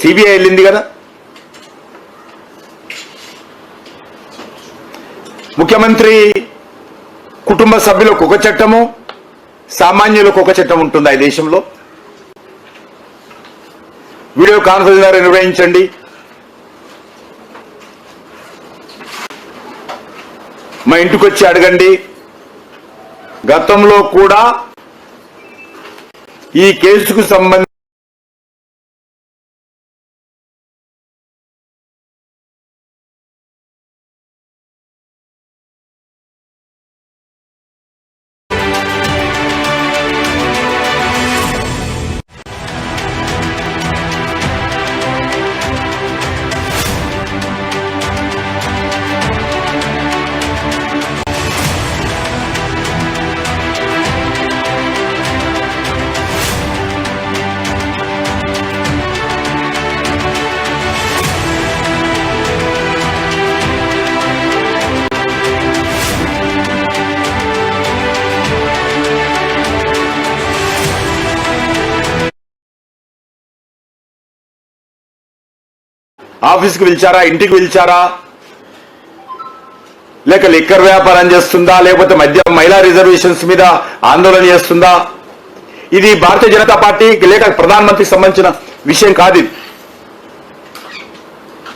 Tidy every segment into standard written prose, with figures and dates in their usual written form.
CBI వెళ్ళింది కదా. ముఖ్యమంత్రి కుటుంబ సభ్యులకు ఒక చట్టము, సామాన్యులకు ఒక చట్టం ఉంటుంది ఈ దేశంలో. వీడియో కాన్ఫరెన్స్ ద్వారా నిర్వహించండి. మా ఇంటికి వచ్చి అడగండి. గతంలో కూడా ఈ కేసుకు సంబంధించి ఆఫీస్కి పిలిచారా, ఇంటికి పిలిచారా, లేక లిక్కర్ వ్యాపారం చేస్తుందా, లేకపోతే మహిళా రిజర్వేషన్స్ మీద ఆందోళన చేస్తుందా? ఇది భారతీయ జనతా పార్టీ లేక ప్రధానమంత్రికి సంబంధించిన విషయం కాదు.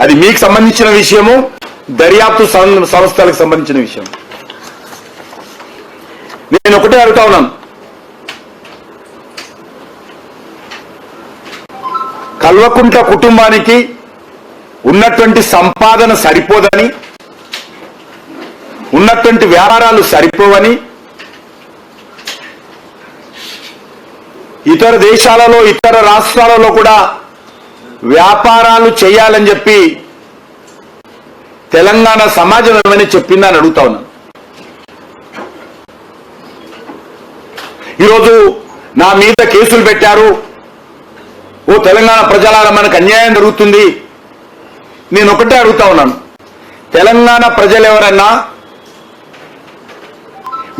అది మీకు సంబంధించిన విషయము, దర్యాప్తు సంస్థలకు సంబంధించిన విషయం. నేను ఒకటే అడుగుతా ఉన్నాను, కల్వకుంట్ల కుటుంబానికి ఉన్నటువంటి సంపాదన సరిపోదని, ఉన్నటువంటి వ్యాపారాలు సరిపోవని, ఇతర దేశాలలో ఇతర రాష్ట్రాలలో కూడా వ్యాపారాలు చేయాలని చెప్పి తెలంగాణ సమాజం ఏమని చెప్పిందని అడుగుతా ఉన్నాను. ఈరోజు నా మీద కేసులు పెట్టారు, ఓ తెలంగాణ ప్రజలారా మనకు అన్యాయం జరుగుతుంది. నేను ఒకటే అడుగుతా ఉన్నాను, తెలంగాణ ప్రజలు ఎవరన్నా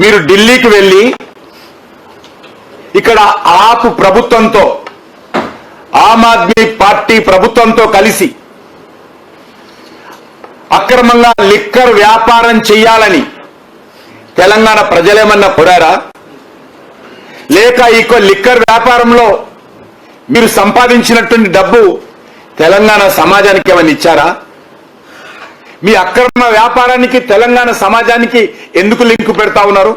మీరు ఢిల్లీకి వెళ్ళి ఇక్కడ ఆప్ ప్రభుత్వంతో, ఆమ్ ఆద్మీ పార్టీ ప్రభుత్వంతో కలిసి అక్రమంగా లిక్కర్ వ్యాపారం చేయాలని తెలంగాణ ప్రజలేమన్నా కోరారా? లేక ఈ లిక్కర్ వ్యాపారంలో మీరు సంపాదించినటువంటి డబ్బు తెలంగాణ సమాజానికి ఏమైనా ఇచ్చారా? మీ అక్రమ వ్యాపారానికి తెలంగాణ సమాజానికి ఎందుకు లింకు పెడతా ఉన్నారు?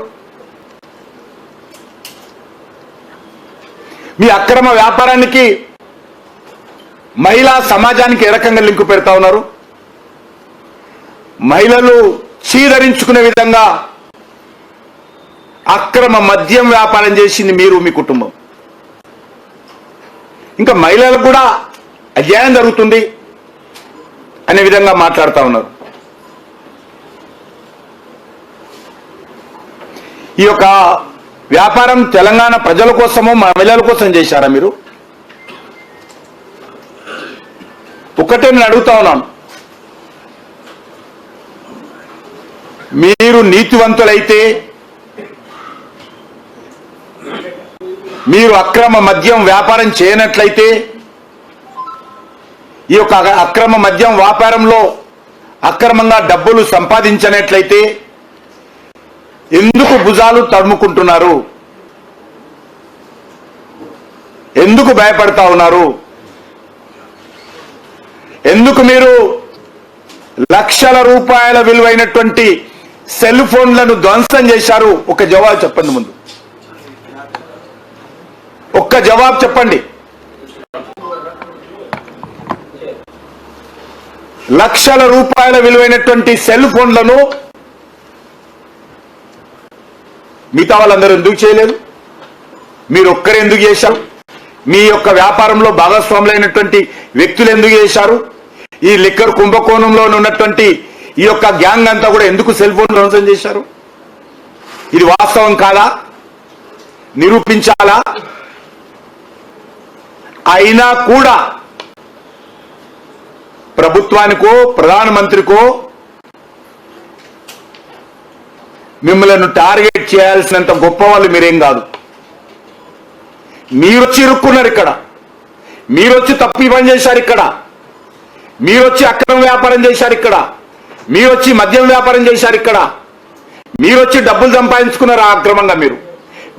మీ అక్రమ వ్యాపారానికి మహిళా సమాజానికి ఏ రకంగా లింకు పెడతా ఉన్నారు? మహిళలు చీదరించుకునే విధంగా అక్రమ మద్యం వ్యాపారం చేసింది మీరు, మీ కుటుంబం. ఇంకా మహిళలకు కూడా అన్యాయం జరుగుతుంది అనే విధంగా మాట్లాడుతూ ఉన్నారు. ఈ యొక్క వ్యాపారం తెలంగాణ ప్రజల కోసమో మహిళల కోసం చేశారా మీరు? ఒకటే నేను అడుగుతా ఉన్నాను, మీరు నీతివంతులైతే, మీరు అక్రమ మద్యం వ్యాపారం చేయనట్లయితే, ఈ యొక్క అక్రమ మద్యం వ్యాపారంలో అక్రమంగా డబ్బులు సంపాదించినట్లయితే ఎందుకు భుజాలు తడుముకుంటున్నారు? ఎందుకు భయపడతా ఉన్నారు? ఎందుకు మీరు లక్షల రూపాయల విలువైనటువంటి సెల్ ఫోన్లను ధ్వంసం చేశారు? ఒక జవాబు చెప్పండి. ముందు ఒక్క జవాబు చెప్పండి. లక్షల రూపాయల విలువైనటువంటి సెల్ ఫోన్లను మిగతా వాళ్ళందరూ ఎందుకు చేయలేదు? మీరు ఒక్కరే ఎందుకు చేశారు? మీ యొక్క వ్యాపారంలో భాగస్వాములైనటువంటి వ్యక్తులు ఎందుకు చేశారు? ఈ లిక్కర్ కుంభకోణంలో ఉన్నటువంటి ఈ యొక్క గ్యాంగ్ అంతా కూడా ఎందుకు సెల్ ఫోన్ ధ్వంసం చేశారు? ఇది వాస్తవం కాదా? నిరూపించాలా? అయినా కూడా ప్రభుత్వానికో ప్రధానమంత్రికో మిమ్మల్ని టార్గెట్ చేయాల్సినంత గొప్ప వాళ్ళు మీరేం కాదు. మీరు చిరుక్కున్నారు. ఇక్కడ మీరు వచ్చి తప్పు పని చేశారు ఇక్కడ, మీరు వచ్చి అక్రమ వ్యాపారం చేశారు ఇక్కడ, మీరు వచ్చి మద్యం వ్యాపారం చేశారు ఇక్కడ, మీరు వచ్చి డబ్బులు సంపాదించుకున్నారు అక్రమంగా,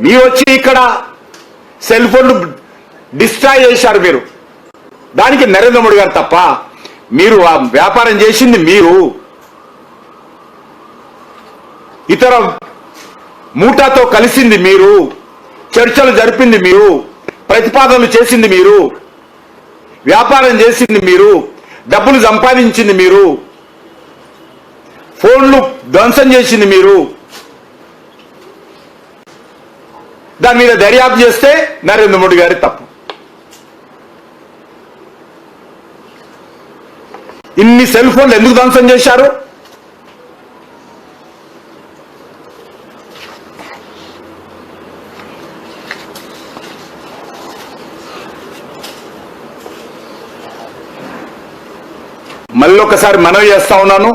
మీరు వచ్చి ఇక్కడ సెల్ ఫోన్లు డిస్ట్రాయ్ చేశారు మీరు. దానికి నరేంద్ర మోడీ గారు తప్ప, మీరు ఆ వ్యాపారం చేసింది మీరు, ఇతర మూటాతో కలిసింది మీరు, చర్చలు జరిపింది మీరు, ప్రతిపాదనలు చేసింది మీరు, వ్యాపారం చేసింది మీరు, డబ్బులు సంపాదించింది మీరు, ఫోన్లు ధ్వంసం చేసింది మీరు. దాని మీద దర్యాప్తు చేస్తే నరేంద్ర మోడీ గారి తప్పు. ఇన్ని సెల్ ఫోన్లు ఎందుకు ధ్వంసం చేశారు? మళ్ళీ ఒకసారి మనవి చేస్తా ఉన్నాను,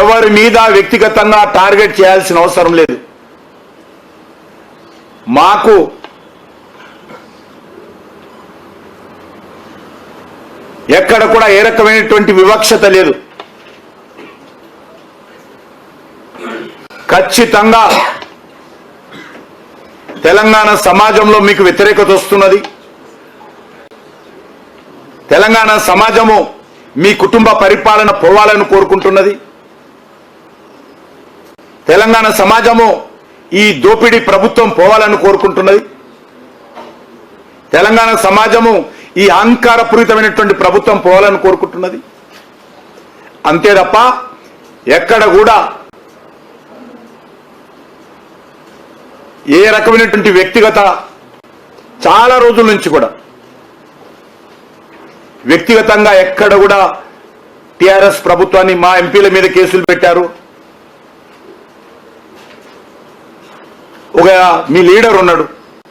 ఎవరి మీద వ్యక్తిగతంగా టార్గెట్ చేయాల్సిన అవసరం లేదు. మాకు ఎక్కడ కూడా ఏ రకమైనటువంటి వివక్షత లేదు. ఖచ్చితంగా తెలంగాణ సమాజంలో మీకు వ్యతిరేకత వస్తున్నది. తెలంగాణ సమాజము మీ కుటుంబ పరిపాలన పోవాలని కోరుకుంటున్నది. తెలంగాణ సమాజము ఈ దోపిడీ ప్రభుత్వం పోవాలని కోరుకుంటున్నది. తెలంగాణ సమాజము ఈ అహంకారపూరితమైనటువంటి ప్రభుత్వం పోవాలని కోరుకుంటున్నది. అంతే తప్ప ఎక్కడ కూడా ఏ రకమైనటువంటి వ్యక్తిగత, చాలా రోజుల నుంచి కూడా వ్యక్తిగతంగా ఎక్కడ కూడా టిఆర్ఎస్ ప్రభుత్వాన్ని, మా ఎంపీల మీద కేసులు పెట్టారు. ఒక మీ లీడర్ ఉన్నాడు,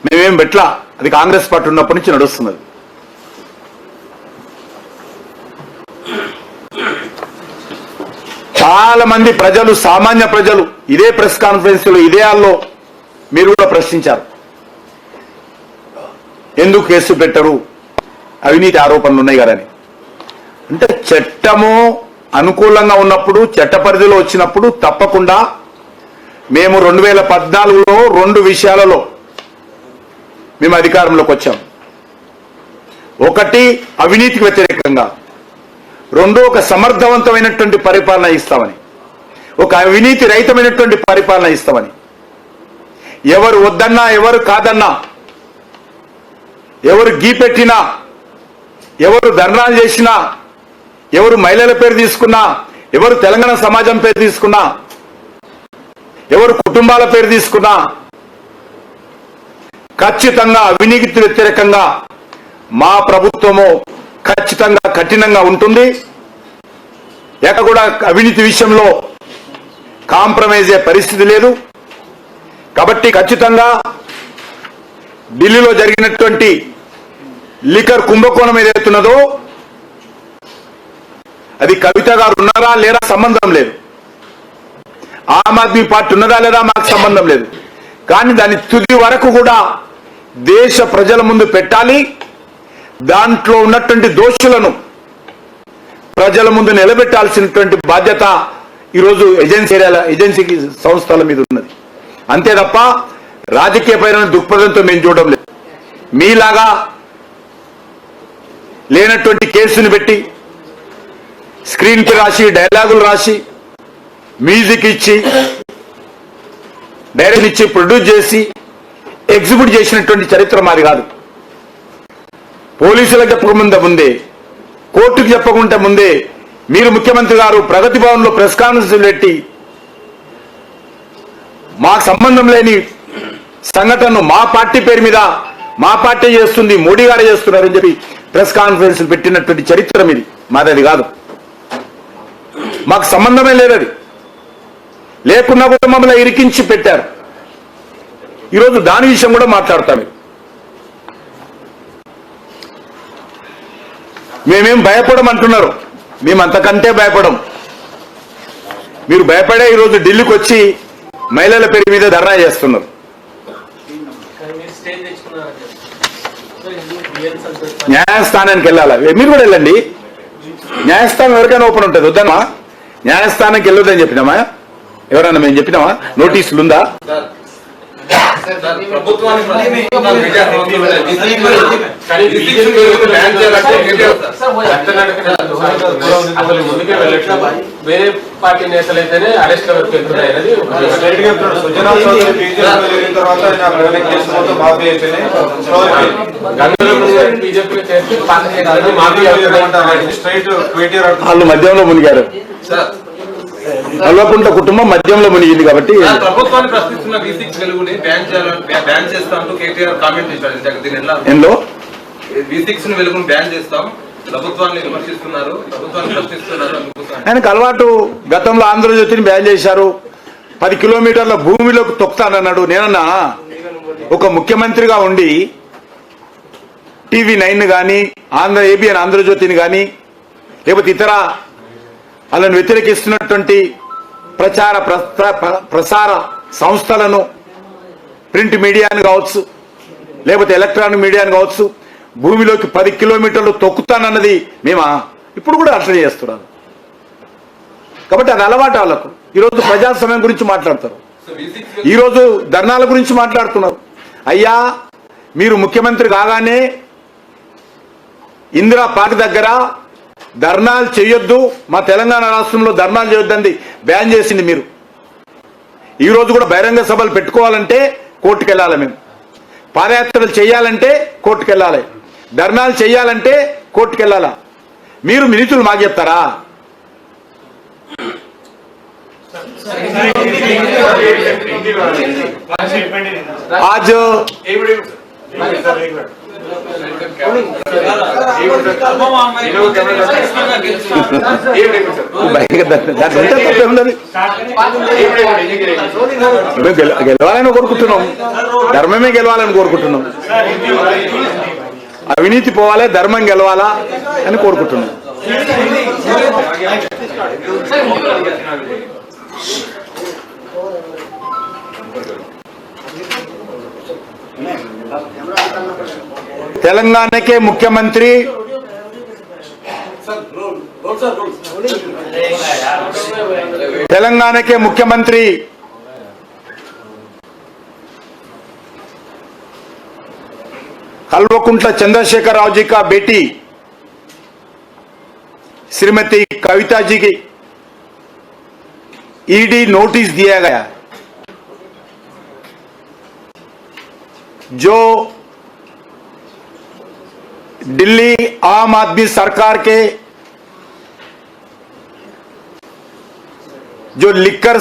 మేమేం పెట్లా, అది కాంగ్రెస్ పార్టీ ఉన్నప్పటి నుంచి నడుస్తున్నది. చాలా మంది ప్రజలు, సామాన్య ప్రజలు ఇదే ప్రెస్ కాన్ఫరెన్స్ లో, ఇదే హాల్లో మీరు కూడా ప్రశ్నించారు, ఎందుకు కేసు పెట్టరు, అవినీతి ఆరోపణలు ఉన్నాయి కదని. అంటే చట్టము అనుకూలంగా ఉన్నప్పుడు, చట్ట పరిధిలో వచ్చినప్పుడు తప్పకుండా మేము 2014లో 2 విషయాలలో మేము అధికారంలోకి వచ్చాం. ఒకటి అవినీతికి వ్యతిరేకంగా, 2 ఒక సమర్థవంతమైనటువంటి పరిపాలన ఇస్తామని, ఒక అవినీతి రహితమైనటువంటి పరిపాలన ఇస్తామని. ఎవరు వద్దన్నా, ఎవరు కాదన్నా, ఎవరు గీపెట్టినా, ఎవరు ధర్నాలు చేసినా, ఎవరు మహిళల పేరు తీసుకున్నా, ఎవరు తెలంగాణ సమాజం పేరు తీసుకున్నా, ఎవరు కుటుంబాల పేరు తీసుకున్నా, ఖచ్చితంగా అవినీతి వ్యతిరేకంగా మా ప్రభుత్వము ఖచ్చితంగా కఠినంగా ఉంటుంది. ఎక్కడ కూడా అవినీతి విషయంలో కాంప్రమైజ్ అయ్యే పరిస్థితి లేదు. కాబట్టి ఖచ్చితంగా ఢిల్లీలో జరిగినటువంటి లిక్కర్ కుంభకోణం ఏదైతున్నదో అది కవిత గారు ఉన్నారా లేరా సంబంధం లేదు, ఆమ్ ఆద్మీ పార్టీ ఉన్నదా లేదా మాకు సంబంధం లేదు. కానీ దాని తుది వరకు కూడా దేశ ప్రజల ముందు పెట్టాలి. దాంట్లో ఉన్నటువంటి దోషులను ప్రజల ముందు నిలబెట్టాల్సినటువంటి బాధ్యత ఈరోజు ఏజెన్సీ సంస్థల మీద ఉన్నది. అంతే తప్ప రాజకీయపరమైన దృక్పథంతో మేము చూడడం లేదు. మీలాగా లేనటువంటి కేసుని పెట్టి, స్క్రీన్ కి రాసి, డైలాగులు రాసి, మ్యూజిక్ ఇచ్చి, డైరెక్షన్ ఇచ్చి, ప్రొడ్యూస్ చేసి, ఎగ్జిక్యూట్ చేసినటువంటి చరిత్ర మాది కాదు. పోలీసులకు చెప్పకుండా ముందే, కోర్టుకు చెప్పకుండా ముందే మీరు ముఖ్యమంత్రి గారు ప్రగతి భవన్ లో ప్రెస్ కాన్ఫరెన్స్ పెట్టి మాకు సంబంధం లేని సంఘటనను మా పార్టీ పేరు మీద, మా పార్టీ చేస్తుంది, మోడీ గారే చేస్తున్నారని చెప్పి ప్రెస్ కాన్ఫరెన్స్ పెట్టినటువంటి చరిత్ర మీది, మాది కాదు. మాకు సంబంధమే లేదు. అది లేకున్నా కూడా మమ్మల్ని ఇరికించి పెట్టారు. ఈరోజు దాని విషయం కూడా మాట్లాడతాం. మేమేం భయపడం అంటున్నారు, మేము అంతకంటే భయపడం. మీరు భయపడే ఈరోజు ఢిల్లీకి వచ్చి మహిళల పేరు మీద ధర్నా చేస్తున్నారు. న్యాయస్థానానికి వెళ్ళాలా? మీరు కూడా వెళ్ళండి. న్యాయస్థానం ఎవరికైనా ఓపెన్ ఉంటుంది. వద్దమ్మా, న్యాయస్థానానికి వెళ్ళొద్దని చెప్పినామా? ఎవరన్నా మేము చెప్పినామా? నోటీసులు ఉందా? వేరే పార్టీ నేతలైతేనే అరెస్ట్ వెళ్తున్నాయని వాళ్ళు మధ్యంలో మునిగారు. కల్వకుంట కుటుంబం మధ్యంలో మునిగింది కాబట్టి ప్రభుత్వాన్ని ప్రశ్నిస్తున్న V6 వెలుగుని బ్యాన్ చేస్తాం కేటీఆర్ కామెంట్ చేశారు. ఎందులో V6 వెలుగుని బ్యాన్ చేస్తాం, ప్రభుత్వాన్ని విమర్శిస్తున్నారు, ప్రభుత్వాన్ని ప్రశ్నిస్తున్నారు. ఆయనకు అలవాటు. గతంలో ఆంధ్రజ్యోతిని బ్యాన్ చేశారు. 10 కిలోమీటర్ల భూమిలోకి తొక్కుతానన్నాడు. నేనన్నా ఒక ముఖ్యమంత్రిగా ఉండి TV9 కానీ ABN ఆంధ్రజ్యోతిని కానీ లేకపోతే ఇతర వాళ్ళని వ్యతిరేకిస్తున్నటువంటి ప్రసార సంస్థలను, ప్రింట్ మీడియాను కావచ్చు లేకపోతే ఎలక్ట్రానిక్ మీడియాను కావచ్చు, భూమిలోకి 10 కిలోమీటర్లు తొక్కుతానన్నది మేమా? ఇప్పుడు కూడా అట్లా చేస్తున్నారు. కాబట్టి అది అలవాటు వాళ్ళకు. ఈరోజు ప్రజాస్వామ్యం గురించి మాట్లాడతారు, ఈరోజు ధర్నాల గురించి మాట్లాడుతున్నారు. అయ్యా, మీరు ముఖ్యమంత్రి కాగానే ఇందిరా పార్క్ దగ్గర ధర్నాలు చేయొద్దు, మా తెలంగాణ రాష్ట్రంలో ధర్నాలు చేయొద్దండి బ్యాన్ చేసింది మీరు. ఈ రోజు కూడా బహిరంగ సభలు పెట్టుకోవాలంటే కోర్టుకు వెళ్ళాలి, మేము పాదయాత్రలు చేయాలంటే కోర్టుకు వెళ్ళాలి, ధర్నాలు చేయాలంటే కోర్టుకు వెళ్ళాలా? మీరు మినితులు మాకు చెప్తారా? आज గెలవాలని కోరుకుంటున్నాం, ధర్మమే గెలవాలని కోరుకుంటున్నాం, అవినీతి పోవాలి, ధర్మం గెలవాలా అని కోరుకుంటున్నాం. तेलंगाना के मुख्यमंत्री कल्वकुंट्ला चंद्रशेखर राव जी का बेटी श्रीमती कविता जी की ईडी नोटिस दिया गया, जो दिल्ली आम आदमी सरकार के जो लिकर